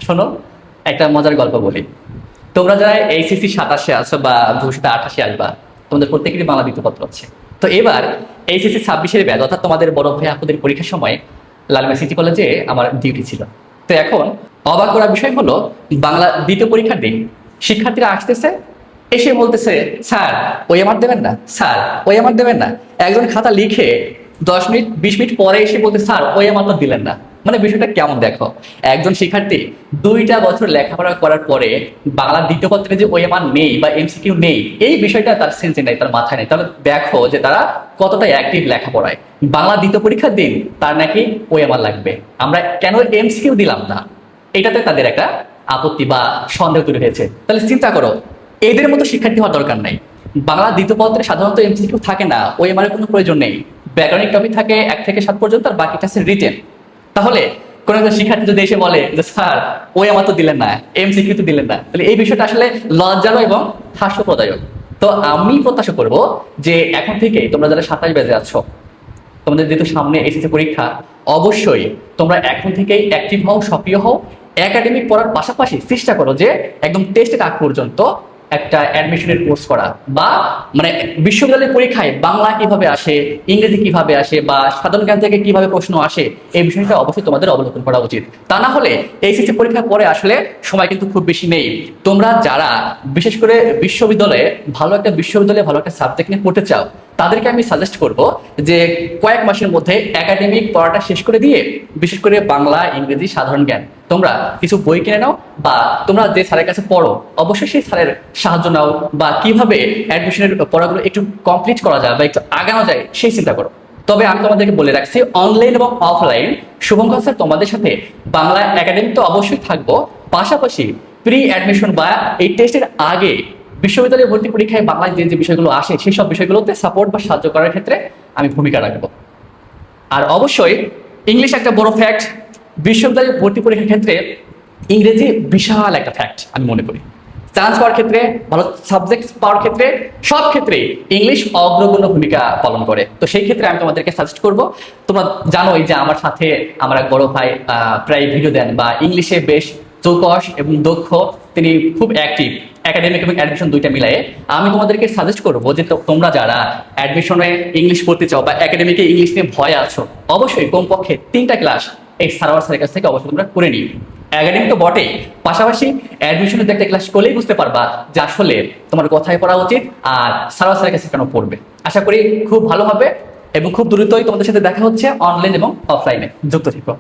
শোনো, একটা মজার গল্প বলি। তোমরা যারা এইচএসসি 27-এ আছো বা ভবিষ্যতে 28-এ আসবা, তোমাদের প্রত্যেকেরই বাংলা দ্বিতীয় পত্র আছে। তো এবার এইচএসসি 26-এর ব্যাচ, অর্থাৎ তোমাদের বড় ভাই আপুদের পরীক্ষার সময় লালমিয়া সিটি কলেজে আমার ডিউটি ছিল। তো এখন অবাক করার বিষয় হলো, বাংলা দ্বিতীয় পরীক্ষার দিন শিক্ষার্থীরা আসতেছে, এসে বলতেছে, স্যার ওই আমার দেবেন না, স্যার ওই আমার দেবেন না। একজন খাতা লিখে 10 মিনিট 20 মিনিট পরে এসে বলতে, স্যার ওই আমার তো দিলেন না। মানে বিষয়টা কেমন দেখো, একজন শিক্ষার্থী 2টা বছর লেখাপড়া করার পরে বাংলা দ্বিতীয় পত্রে যে ওএমআর নেই বা এমসিকিউ নেই, এই বিষয়টা তার সেন্সে নাই, তার মাথায় নেই। তাহলে দেখো যে তারা কতটা অ্যাক্টিভ লেখাপড়ায়। বাংলা দ্বিতীয় পরীক্ষার দিন তার নাকি ওএমআর লাগবে, আমরা কেন এমসিকিউ দিলাম না, এটাতে তাদের একটা আপত্তি বা সন্দেহ তৈরি হয়েছে। তাহলে চিন্তা করো, এদের মতো শিক্ষার্থী হওয়ার দরকার নাই। বাংলা দ্বিতীয় পত্রে সাধারণত এমসিকিউ থাকে না, ওএমআর এর কোনো প্রয়োজন নেই। ব্যাকরণিক টপিক থাকে 1 থেকে 7 পর্যন্ত, আর বাকিটা আছে রিটেন। তাহলে কোনো একটা শিক্ষার্থী যদি এসে বলে যে স্যার ওই আমার তো দিলেন না, এমসিকিউ তো দিলেন না, তাহলে এই বিষয়টা আসলে লজ্জালো এবং হাস্যপ্রদায়ক। তো আমি প্রত্যাশা করব যে এখন থেকে তোমরা যারা 27 ব্যাচে আছো, তোমাদের যেহেতু সামনে এসএসসি পরীক্ষা, অবশ্যই তোমরা এখন থেকেই অ্যাক্টিভ হও, সক্রিয় হও। একাডেমিক পড়ার পাশাপাশি চেষ্টা করো যে একদম টেস্টের আগ পর্যন্ত একটা অ্যাডমিশনের কোর্স করা, বা মানে বিশ্ববিদ্যালয়ের পরীক্ষায় বাংলা কিভাবে আসে, ইংরেজি কিভাবে আসে, বা সাধারণ জ্ঞান থেকে কিভাবে প্রশ্ন আসে, এই বিষয়টা অবশ্যই তোমাদের অবলোকন করা উচিত। তা না হলে এইচএসসি পরীক্ষার পরে আসলে সময় কিন্তু খুব বেশি নেই। তোমরা যারা বিশেষ করে ভালো একটা সাবজেক্ট নিয়ে পড়তে চাও, তাদেরকে আমি সাজেস্ট করব যে কয়েক মাসের মধ্যে একাডেমিক পড়াটা শেষ করে দিয়ে, বিশেষ করে বাংলা, ইংরেজি, সাধারণ জ্ঞান, তোমরা কিছু বই কিনে নাও, বা তোমরা যে স্যারের কাছে পড়ো অবশ্যই সেই স্যারের সাহায্য নাও, বা কিভাবে অ্যাডমিশনের পড়াগুলো একটু কমপ্লিট করা যায় বা একটু আগানো যায় সেই চিন্তা করো। তবে আমি তোমাদেরকে বলে রাখছি, অনলাইন এবং অফলাইন শুভঙ্কর স্যার তোমাদের সাথে বাংলা একাডেমি তো অবশ্যই থাকবো, পাশাপাশি প্রি অ্যাডমিশন বা এই টেস্টের আগে বিশ্ববিদ্যালয় ভর্তি পরীক্ষায় বাংলায় যে যে বিষয়গুলো আসে সেই সব বিষয়গুলোতে সাপোর্ট বা সাহায্য করার ক্ষেত্রে আমি ভূমিকা রাখবো। আর অবশ্যই ইংলিশ একটা বড় ফ্যাক্ট। বিশ্ববিদ্যালয় ভর্তি পরীক্ষার ক্ষেত্রে ইংরেজি বিশাল একটা ফ্যাক্ট আমি মনে করি। চান্স পাওয়ার ক্ষেত্রে, ভালো সাবজেক্ট পাওয়ার ক্ষেত্রে, সব ক্ষেত্রে ইংলিশ অগ্রগণ্য ভূমিকা পালন করে। তো সেই ক্ষেত্রে আমি তোমাদেরকে সাজেস্ট করব, তোমরা জানোই যে আমার সাথে আমার এক বড় ভাই প্রায় ভিডিও দেন, বা ইংলিশে বেশ চৌকস এবং দক্ষ, তিনি খুব অ্যাক্টিভ একাডেমিক এবং অ্যাডমিশন দুইটা মিলায়ে। আমি তোমাদেরকে সাজেস্ট করবো যে তোমরা যারা অ্যাডমিশনে ইংলিশ পড়তে চাও বা একাডেমিকে ইংলিশ নিয়ে ভয় আছো, অবশ্যই কমপক্ষে 3টা ক্লাস এই সারোয়ার স্যারের কাছ থেকে অবশ্যই তোমরা করে নিও। একাডেমিক তো বটেই, পাশাপাশি অ্যাডমিশনের একটা ক্লাস করলেই বুঝতে পারবা যে আসলে তোমার কোথায় পড়া উচিত আর সারোয়ার স্যারের কাছে কেন পড়বে। আশা করি খুব ভালো হবে এবং খুব দ্রুতই তোমাদের সাথে দেখা হচ্ছে অনলাইন এবং অফলাইনে। যুক্ত থেকো।